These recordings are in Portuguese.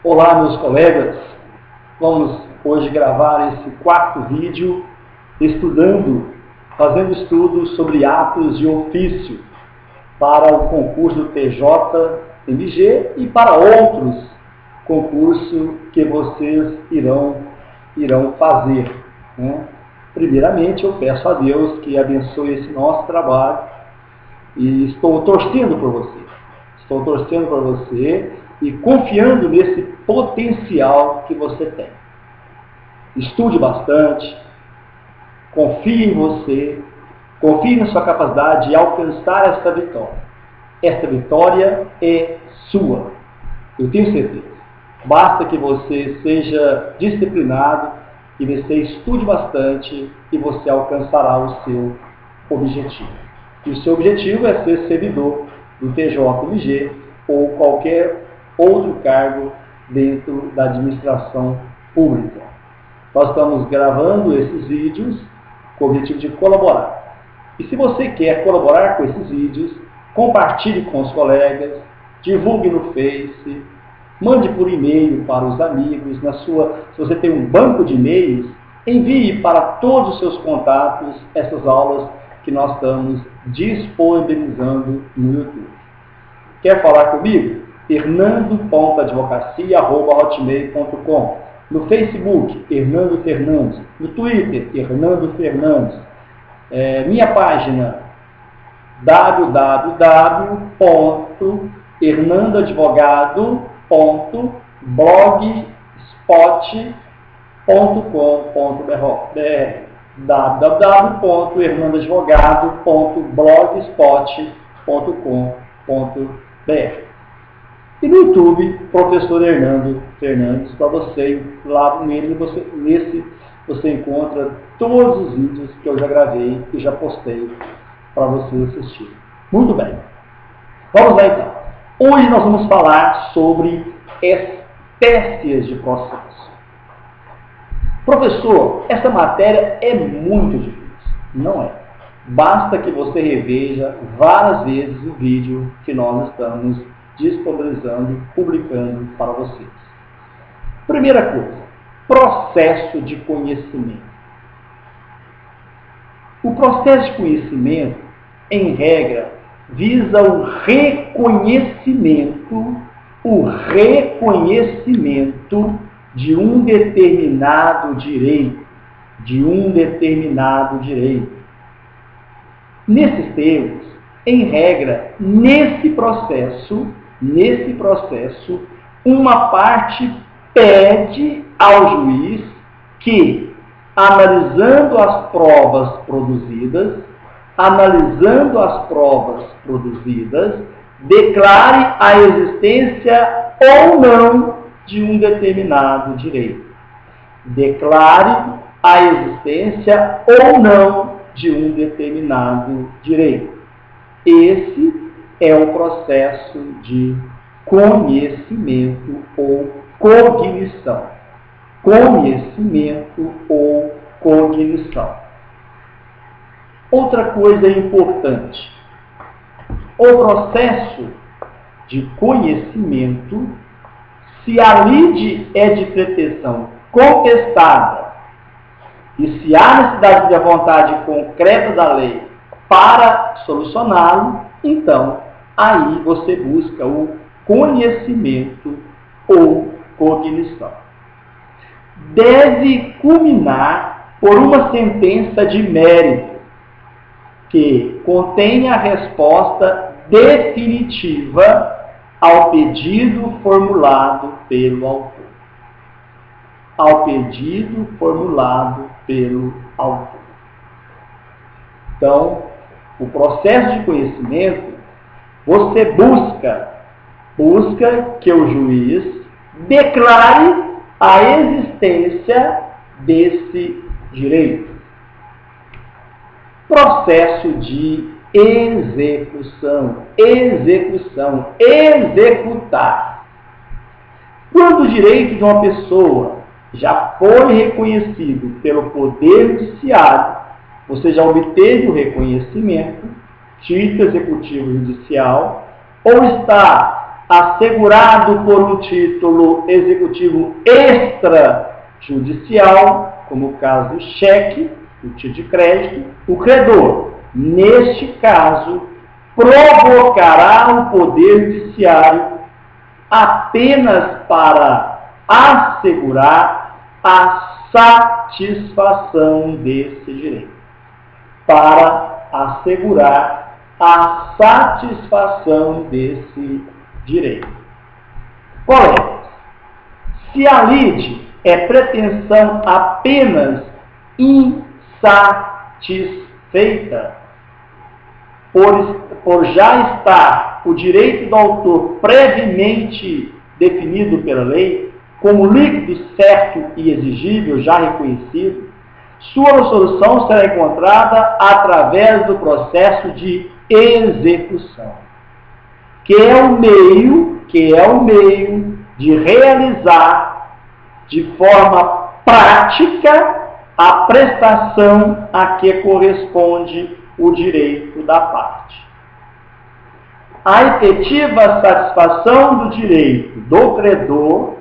Olá, meus colegas. Vamos hoje gravar esse quarto vídeo fazendo estudos sobre atos de ofício para o concurso do TJ-MG e para outros concursos que vocês irão fazer, né? Primeiramente, eu peço a Deus que abençoe esse nosso trabalho e estou torcendo por você. Estou torcendo por você e confiando nesse potencial que você tem. Estude bastante, confie em você, confie na sua capacidade de alcançar esta vitória. Esta vitória é sua, eu tenho certeza. Basta que você seja disciplinado e você estude bastante e você alcançará o seu objetivo. E o seu objetivo é ser servidor do TJ-MG ou qualquer outro cargo dentro da administração pública. Nós estamos gravando esses vídeos com o objetivo de colaborar. E se você quer colaborar com esses vídeos, compartilhe com os colegas, divulgue no Face, mande por e-mail para os amigos, se você tem um banco de e-mails, envie para todos os seus contatos essas aulas que nós estamos disponibilizando no YouTube. Quer falar comigo? hernando.advocacia@hotmail.com. No Facebook, Hernando Fernandes. No Twitter, Hernando Fernandes. Minha página, www.hernandoadvogado.blogspot.com.br www.hernandoadvogado.blogspot.com.br. E no YouTube, Professor Hernando Fernandes, para você lá nele, você encontra todos os vídeos que eu já gravei e já postei para você assistir. Muito bem. Vamos lá então. Hoje nós vamos falar sobre espécies de processo. Professor, essa matéria é muito difícil. Não é. Basta que você reveja várias vezes o vídeo que nós estamos disponibilizando, publicando para vocês. Primeira coisa, processo de conhecimento. O processo de conhecimento, em regra, visa o reconhecimento de um determinado direito, Nesses termos, em regra, nesse processo, uma parte pede ao juiz que, analisando as provas produzidas, declare a existência ou não de um determinado direito. Esse é o processo de conhecimento ou cognição. Outra coisa importante. O processo de conhecimento, se a lide é de pretensão contestada e se há necessidade de vontade concreta da lei para solucioná-lo, então aí você busca o conhecimento ou cognição. Deve culminar por uma sentença de mérito que contenha a resposta definitiva ao pedido formulado pelo autor. Então, o processo de conhecimento, você busca que o juiz declare a existência desse direito. Processo de execução. Executar. Quando o direito de uma pessoa já foi reconhecido pelo Poder Judiciário, você já obteve o reconhecimento, título executivo judicial, ou está assegurado por um título executivo extrajudicial, como o caso do cheque, o título de crédito, o credor, neste caso, provocará o Poder Judiciário apenas para assegurar a satisfação desse direito. Para assegurar a satisfação desse direito. Colegas, se a lide é pretensão apenas insatisfeita, por já estar o direito do autor previamente definido pela lei, como líquido certo e exigível já reconhecido, sua solução será encontrada através do processo de execução, que é o meio de realizar de forma prática a prestação a que corresponde o direito da parte. A efetiva satisfação do direito do credor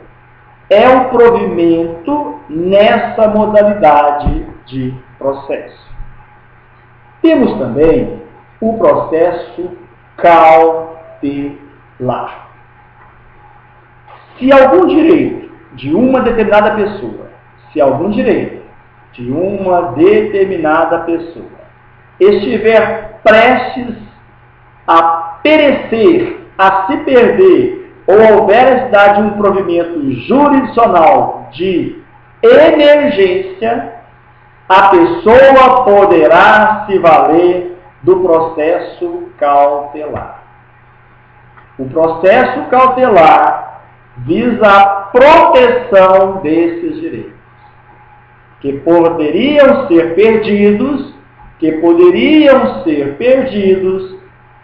é o provimento nessa modalidade de processo. Temos também o processo cautelar. Se algum direito de uma determinada pessoa, estiver prestes a perecer, a se perder, ou houver necessidade de um provimento jurisdicional de emergência, a pessoa poderá se valer do processo cautelar. O processo cautelar visa a proteção desses direitos, que poderiam ser perdidos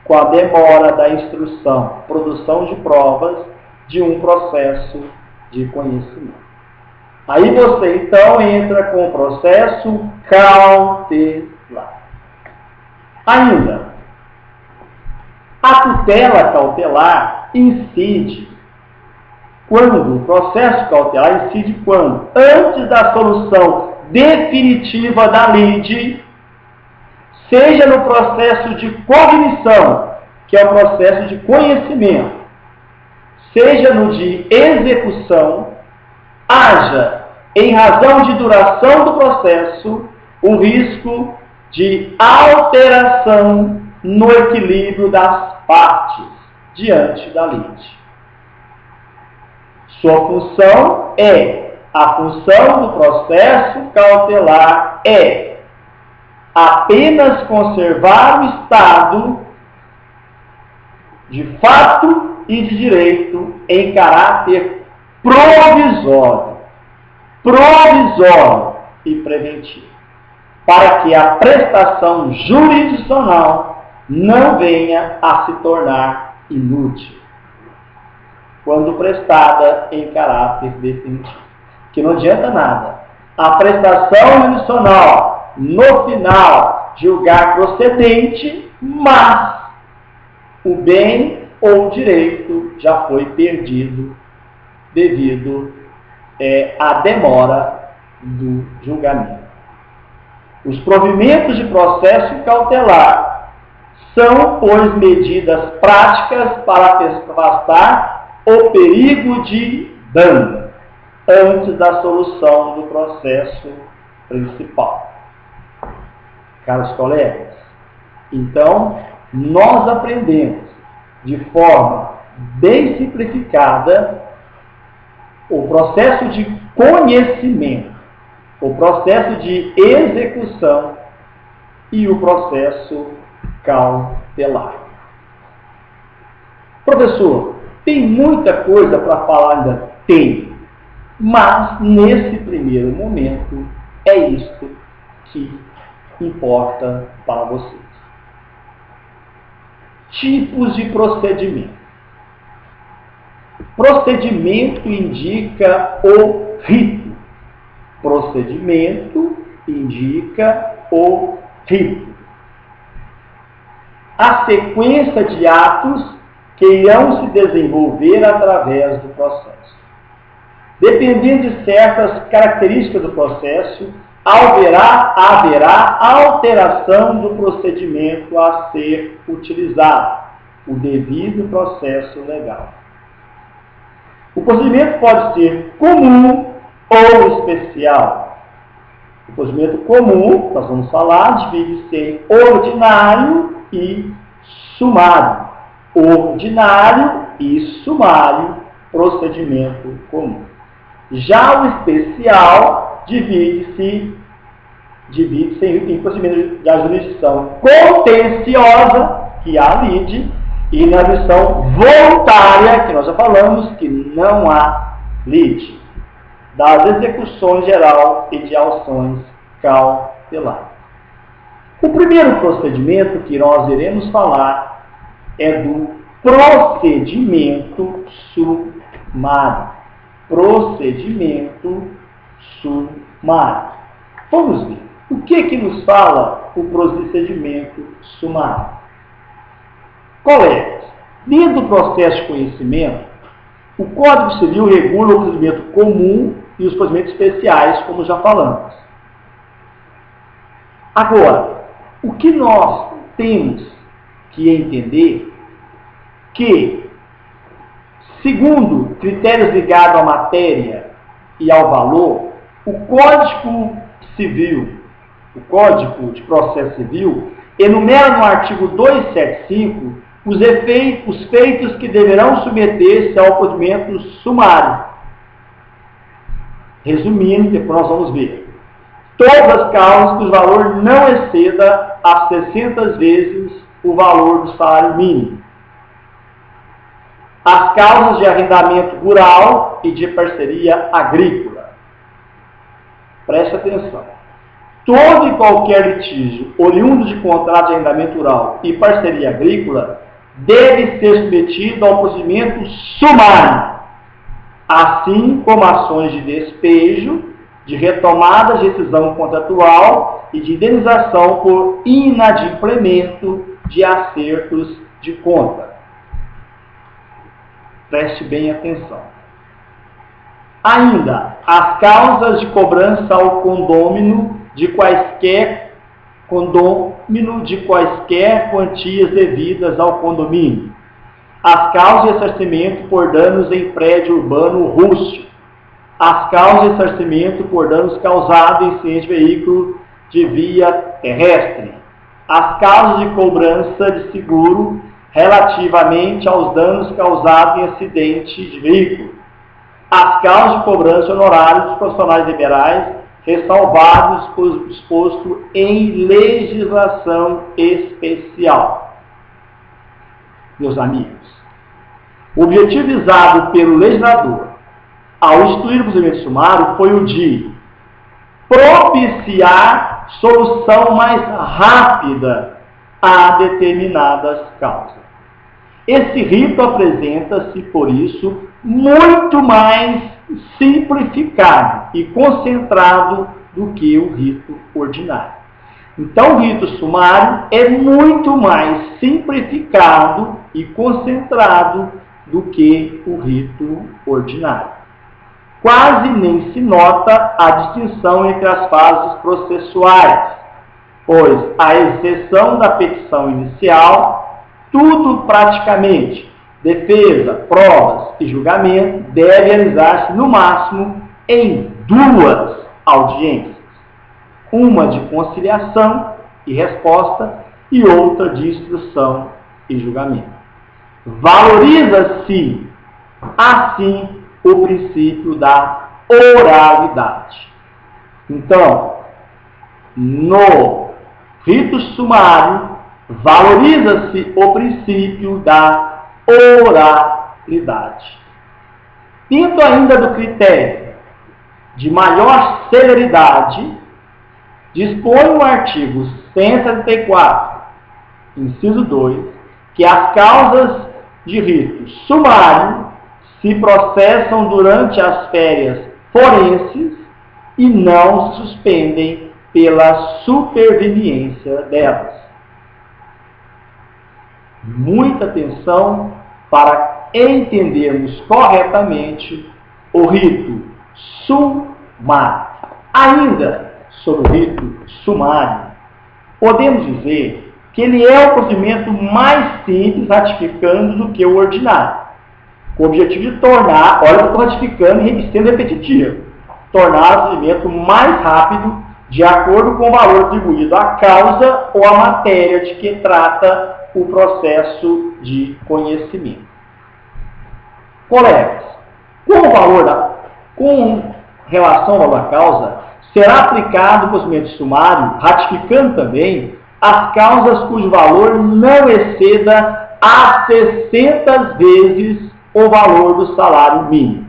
com a demora da instrução, produção de provas de um processo de conhecimento. Aí você, então, entra com o processo cautelar. Ainda, a tutela cautelar incide quando? O processo cautelar incide quando? Antes da solução definitiva da lide, seja no processo de cognição, que é o processo de conhecimento, seja no de execução, haja, em razão de duração do processo, o risco de alteração no equilíbrio das partes diante da lide. Sua função a função do processo cautelar é apenas conservar o estado de fato e de direito em caráter provisório e preventivo, para que a prestação jurisdicional não venha a se tornar inútil quando prestada em caráter definitivo. Que não adianta nada a prestação jurisdicional no final julgar procedente, mas o bem ou o direito já foi perdido devido à demora do julgamento. Os provimentos de processo cautelar são, pois, medidas práticas para afastar o perigo de dano antes da solução do processo principal. Caros colegas, então, nós aprendemos de forma bem simplificada o processo de conhecimento, o processo de execução e o processo cautelar. Professor, tem muita coisa para falar ainda? Tem, mas nesse primeiro momento é isto que importa para vocês. Tipos de procedimento. Procedimento indica o rito. Procedimento indica o rito. A sequência de atos que irão se desenvolver através do processo. Dependendo de certas características do processo, haverá alteração do procedimento a ser utilizado, o devido processo legal. O procedimento pode ser comum ou especial. O procedimento comum, nós vamos falar, divide-se em ordinário e sumário. Ordinário e sumário, procedimento comum. Já o especial divide-se em procedimento da jurisdição contenciosa, que há lide, e na jurisdição voluntária, que nós já falamos, que não há lide, das execuções geral e de ações cautelares. O primeiro procedimento que nós iremos falar é do procedimento sumário. Procedimento sumário. Vamos ver. O que nos fala o procedimento sumário? Colegas, dentro do processo de conhecimento, o Código Civil regula o procedimento comum e os procedimentos especiais, como já falamos. Agora, o que nós temos que entender que, segundo critérios ligados à matéria e ao valor, o Código Civil, o Código de Processo Civil, enumera no artigo 275 os feitos que deverão submeter-se ao procedimento sumário. Resumindo, depois nós vamos ver. Todas as causas cujo valor não exceda a 600 vezes o valor do salário mínimo. As causas de arrendamento rural e de parceria agrícola. Preste atenção. Todo e qualquer litígio oriundo de contrato de arrendamento rural e parceria agrícola deve ser submetido ao procedimento sumário, assim como ações de despejo, de retomada de rescisão contratual e de indenização por inadimplemento de acertos de conta. Preste bem atenção. Ainda, as causas de cobrança ao condômino de quaisquer quantias devidas ao condomínio. As causas de ressarcimento por danos em prédio urbano rústico. As causas de ressarcimento por danos causados em acidente de veículo de via terrestre. As causas de cobrança de seguro relativamente aos danos causados em acidente de veículo. As causas de cobrança de honorários dos profissionais liberais, ressalvados por disposto em legislação especial. Meus amigos, o objetivo visado pelo legislador ao instituir o procedimento sumário foi o de propiciar solução mais rápida a determinadas causas. Esse rito apresenta-se, por isso, muito mais simplificado e concentrado do que o rito ordinário. Então, o rito sumário é muito mais simplificado e concentrado do que o rito ordinário. Quase nem se nota a distinção entre as fases processuais, pois, à exceção da petição inicial, tudo praticamente, defesa, provas e julgamento, deve realizar-se no máximo em 2 audiências. Uma de conciliação e resposta e outra de instrução e julgamento. Valoriza-se, assim, o princípio da oralidade. Então, no rito sumário, valoriza-se o princípio da oralidade. Dentro ainda do critério de maior celeridade, dispõe o artigo 174, inciso 2, que as causas de rito sumário se processam durante as férias forenses e não se suspendem pela superveniência delas. Muita atenção para entendermos corretamente o rito sumário. Ainda sobre o rito sumário, podemos dizer que ele é o procedimento mais simples ratificando do que o ordinário, com o objetivo de tornar, olha, eu estou ratificando e sendo repetitivo, tornar o procedimento mais rápido de acordo com o valor atribuído à causa ou à matéria de que trata o processo de conhecimento. Colegas, com relação ao valor da causa, será aplicado o procedimento sumário, ratificando também as causas cujo valor não exceda a 60 vezes o valor do salário mínimo.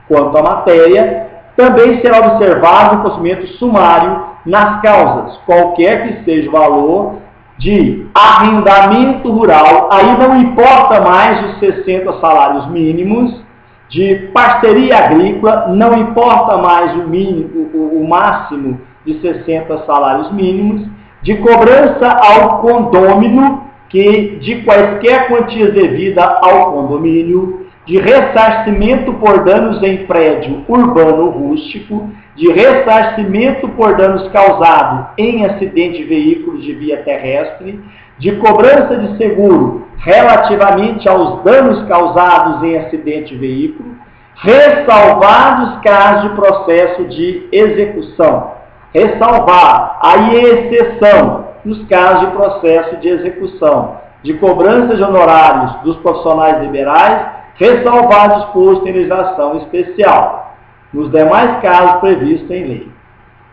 Quanto à matéria, também será observado o procedimento sumário nas causas, qualquer que seja o valor de arrendamento rural, aí não importa mais os 60 salários mínimos, de parceria agrícola, não importa mais o máximo de 60 salários mínimos, de cobrança ao condômino, que de quaisquer quantias devida ao condomínio, de ressarcimento por danos em prédio urbano ou rústico, de ressarcimento por danos causados em acidente de veículos de via terrestre, de cobrança de seguro relativamente aos danos causados em acidente de veículo, ressalvados casos de processo de execução. Ressalvar a exceção nos casos de processo de execução, de cobrança de honorários dos profissionais liberais, ressalvar disposto em legislação especial, nos demais casos previstos em lei.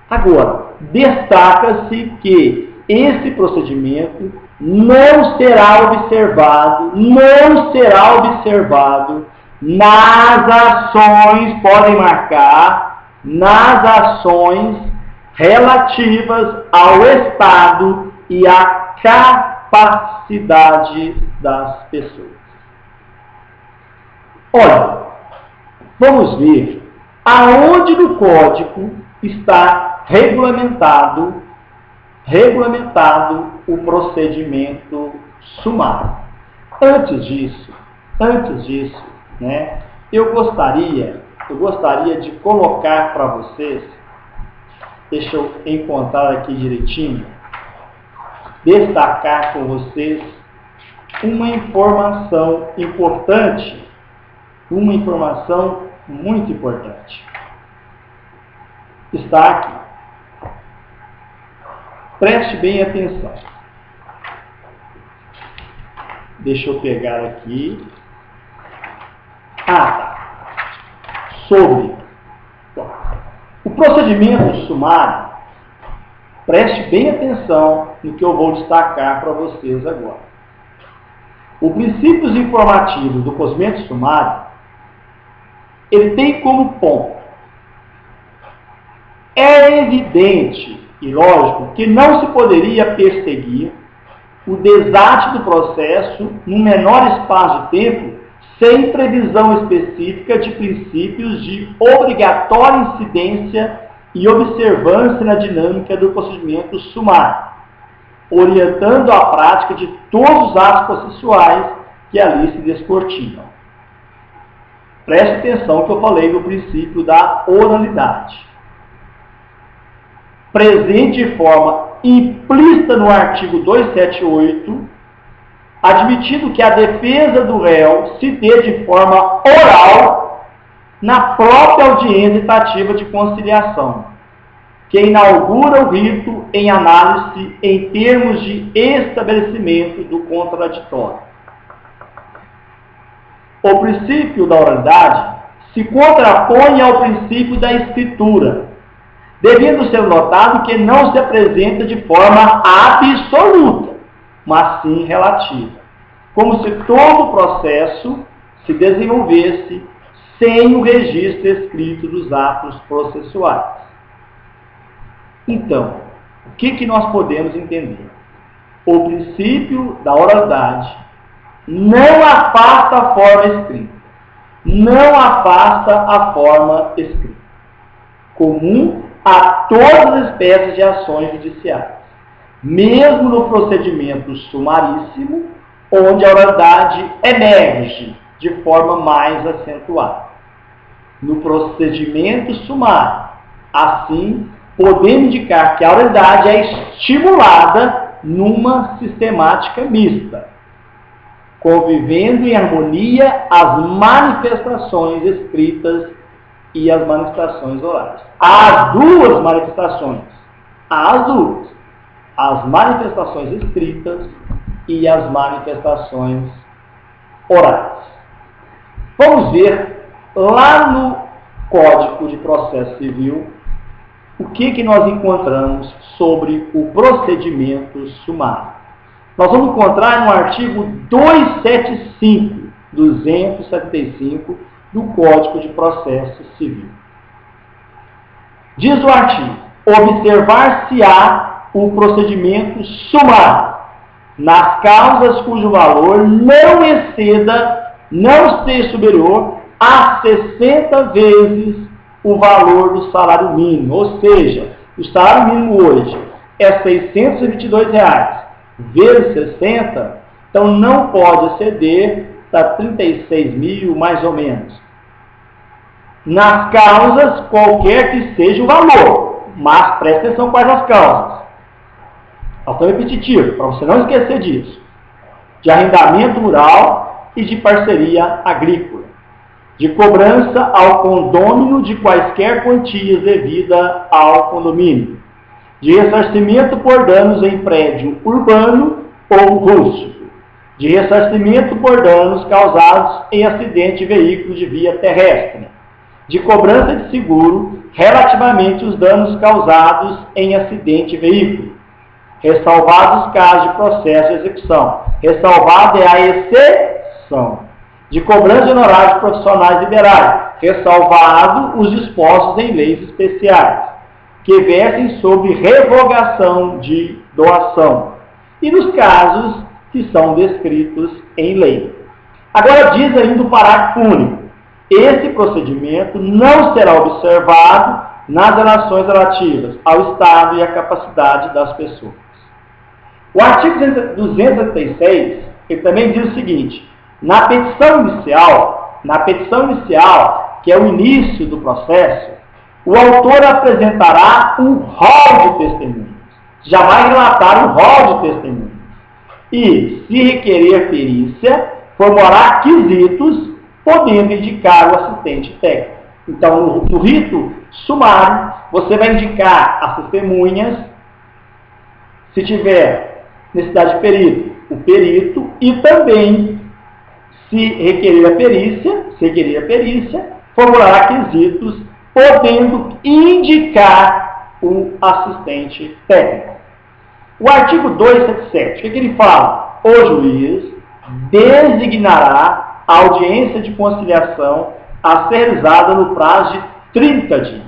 Agora, destaca-se que esse procedimento não será observado nas ações, podem marcar, nas ações relativas ao Estado e à capacidade das pessoas. Olha, vamos ver aonde no Código está regulamentado o procedimento sumário. Antes disso, né, eu gostaria de colocar para vocês, deixa eu encontrar aqui direitinho, destacar com vocês uma informação importante, uma informação muito importante. Está aqui. Preste bem atenção. Deixa eu pegar aqui. Tá. Sobre o procedimento sumário, preste bem atenção no que eu vou destacar para vocês agora. O princípios informativos do procedimento sumário, ele tem como ponto: é evidente e lógico que não se poderia perseguir o desate do processo num menor espaço de tempo sem previsão específica de princípios de obrigatória incidência e observância na dinâmica do procedimento sumário, orientando a prática de todos os atos processuais que ali se descortinam. Preste atenção que eu falei do princípio da oralidade. Presente de forma implícita no artigo 278, admitido que a defesa do réu se dê de forma oral na própria audiência tativa de conciliação, que inaugura o rito em análise em termos de estabelecimento do contraditório. O princípio da oralidade se contrapõe ao princípio da escritura, devendo ser notado que não se apresenta de forma absoluta, mas sim relativa, como se todo o processo se desenvolvesse sem o registro escrito dos atos processuais. Então, o que nós podemos entender? O princípio da oralidade não afasta a forma escrita, comum a todas as espécies de ações judiciais, mesmo no procedimento sumaríssimo, onde a oralidade emerge de forma mais acentuada. No procedimento sumário, assim, podemos indicar que a oralidade é estimulada numa sistemática mista, convivendo em harmonia as manifestações escritas e as manifestações orais. Há duas manifestações. As duas. As manifestações escritas e as manifestações orais. Vamos ver lá no Código de Processo Civil o que nós encontramos sobre o procedimento sumário. Nós vamos encontrar no artigo 275 do Código de Processo Civil. Diz o artigo: observar-se-á o procedimento sumário nas causas cujo valor não esteja superior a 60 vezes o valor do salário mínimo. Ou seja, o salário mínimo hoje é R$ 622 vezes 60, então não pode exceder para 36 mil, mais ou menos. Nas causas, qualquer que seja o valor, mas preste atenção quais as causas. Ação repetitiva, para você não esquecer disso. De arrendamento rural e de parceria agrícola. De cobrança ao condômino de quaisquer quantias devida ao condomínio. De ressarcimento por danos em prédio urbano ou rústico. De ressarcimento por danos causados em acidente de veículo de via terrestre. De cobrança de seguro relativamente aos danos causados em acidente de veículo. Ressalvados os casos de processo de execução. Ressalvada é a exceção. De cobrança de honorários profissionais liberais. Ressalvado os dispostos em leis especiais, que versem sobre revogação de doação. E nos casos que são descritos em lei. Agora diz ainda o parágrafo único: esse procedimento não será observado nas relações relativas ao Estado e à capacidade das pessoas. O artigo 276, ele também diz o seguinte: na petição inicial, que é o início do processo, o autor apresentará um rol de testemunhas. Jamais relatar um rol de testemunhas. E, se requerer perícia, formulará quesitos, podendo indicar o assistente técnico. Então, no rito sumário, você vai indicar as testemunhas, se tiver necessidade de perito, o perito, e também, se requerer a perícia, formulará quesitos, podendo indicar o assistente técnico. O artigo 277, o que ele fala? O juiz designará a audiência de conciliação a ser realizada no prazo de 30 dias.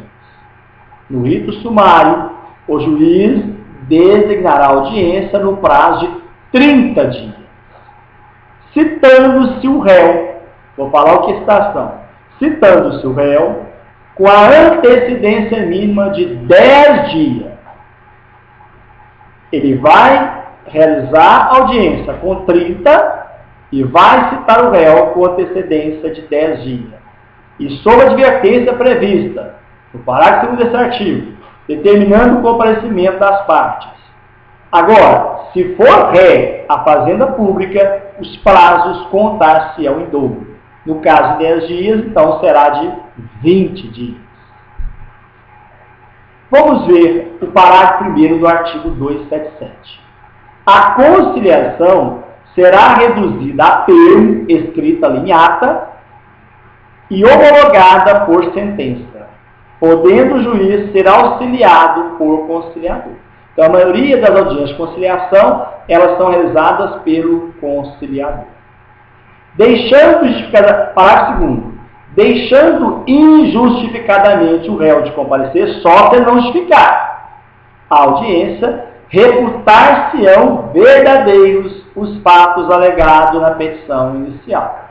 No rito sumário, o juiz designará a audiência no prazo de 30 dias. Citando-se o réu, vou falar o que é citação, citando-se o réu com a antecedência mínima de 10 dias. Ele vai realizar a audiência com 30 e vai citar o réu com antecedência de 10 dias. E sob a advertência prevista no parágrafo 2 desse artigo, determinando o comparecimento das partes. Agora, se for ré a fazenda pública, os prazos contar-se-ão em dobro. No caso de 10 dias, então será de 20 dias. Vamos ver o parágrafo 1º do artigo 277. A conciliação será reduzida a termo, escrita em ata, e homologada por sentença, podendo o juiz ser auxiliado por conciliador. Então, a maioria das audiências de conciliação, elas são realizadas pelo conciliador. Parágrafo 2º. Deixando injustificadamente o réu de comparecer, só se não justificar a audiência, reputar-se-ão verdadeiros os fatos alegados na petição inicial.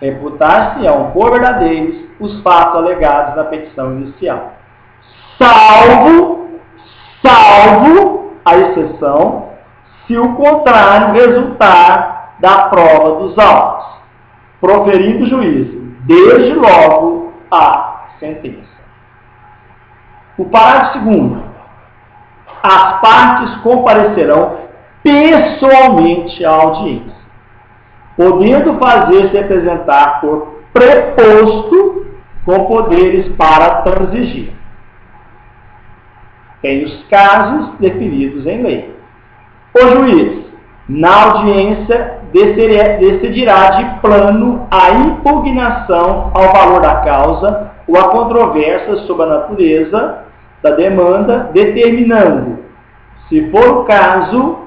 Reputar-se-ão por verdadeiros os fatos alegados na petição inicial. Salvo a exceção, se o contrário resultar da prova dos autos, proferindo o juízo, desde logo a sentença. O parágrafo 2º. As partes comparecerão pessoalmente à audiência, podendo fazer-se representar por preposto com poderes para transigir. Tem os casos definidos em lei. O juiz, na audiência, decidirá de plano a impugnação ao valor da causa ou a controvérsia sobre a natureza da demanda, determinando, se for o caso,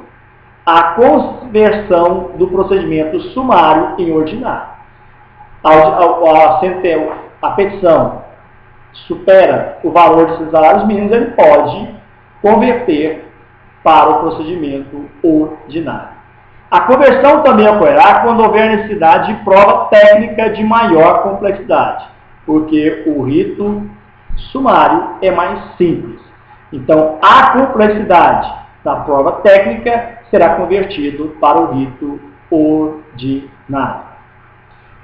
a conversão do procedimento sumário em ordinário. A petição supera o valor de salários mínimos, ele pode converter para o procedimento ordinário. A conversão também ocorrerá quando houver necessidade de prova técnica de maior complexidade, porque o rito sumário é mais simples. Então, a complexidade da prova técnica será convertido para o rito ordinário.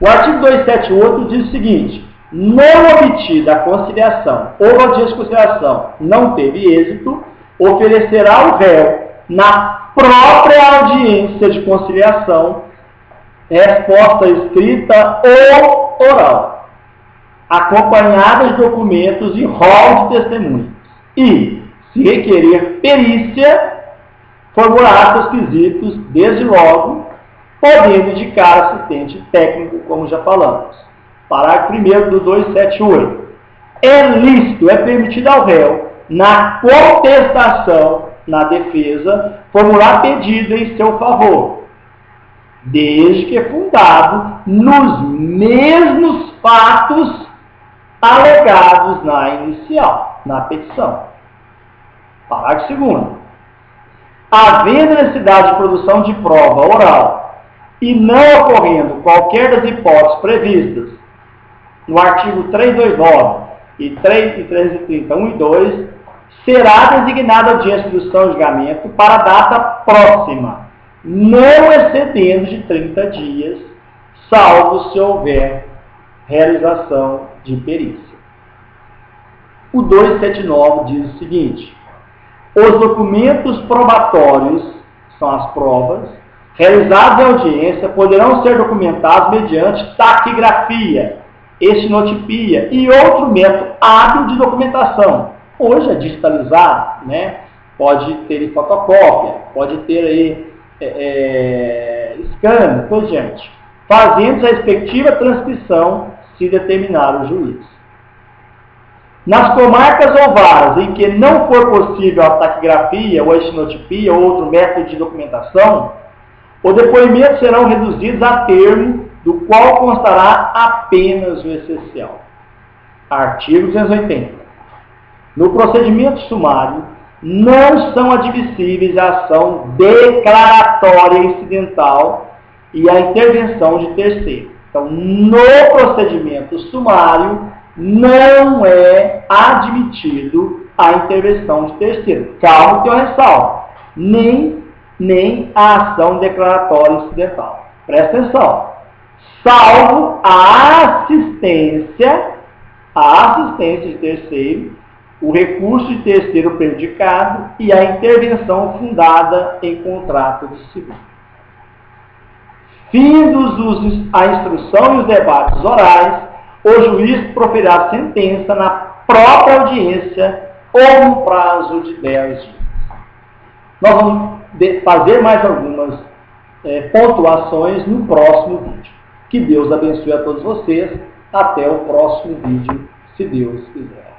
O artigo 278 diz o seguinte: não obtida a conciliação ou a audiência de conciliação não teve êxito, oferecerá o réu, na própria audiência de conciliação, resposta escrita ou oral, acompanhada de documentos e rol de testemunhas, e, se requerer perícia, formular seus quesitos desde logo, podendo indicar assistente técnico, como já falamos. Parágrafo 1º do 278. É lícito, é permitido ao réu, na contestação, na defesa, formular pedido em seu favor, desde que fundado nos mesmos fatos alegados na inicial, na petição. Parágrafo 2º. Havendo necessidade de produção de prova oral e não ocorrendo qualquer das hipóteses previstas no artigo 329 e 330, 1 e 2, será designada audiência de instrução e julgamento para a data próxima, não excedendo de 30 dias, salvo se houver realização de perícia. O 279 diz o seguinte: os documentos probatórios, são as provas, realizados em audiência, poderão ser documentados mediante taquigrafia, estenotipia e outro método hábil de documentação. Hoje é digitalizado, né? Pode ter fotocópia, pode ter aí scan, por diante, fazendo a respectiva transcrição, se determinar o juiz. Nas comarcas ou varas em que não for possível a taquigrafia ou a estenotipia ou outro método de documentação, os depoimentos serão reduzidos a termo do qual constará apenas o essencial. Artigo 280. No procedimento sumário, não são admissíveis a ação declaratória incidental e a intervenção de terceiro. Então, no procedimento sumário, não é admitido a intervenção de terceiro. Calma que eu ressalvo. Nem a ação declaratória incidental. Presta atenção. Salvo a assistência de terceiro, o recurso de terceiro prejudicado e a intervenção fundada em contrato de segundo. Findos a instrução e os debates orais, o juiz proferirá sentença na própria audiência ou no prazo de 10 dias. Nós vamos fazer mais algumas pontuações no próximo vídeo. Que Deus abençoe a todos vocês. Até o próximo vídeo, se Deus quiser.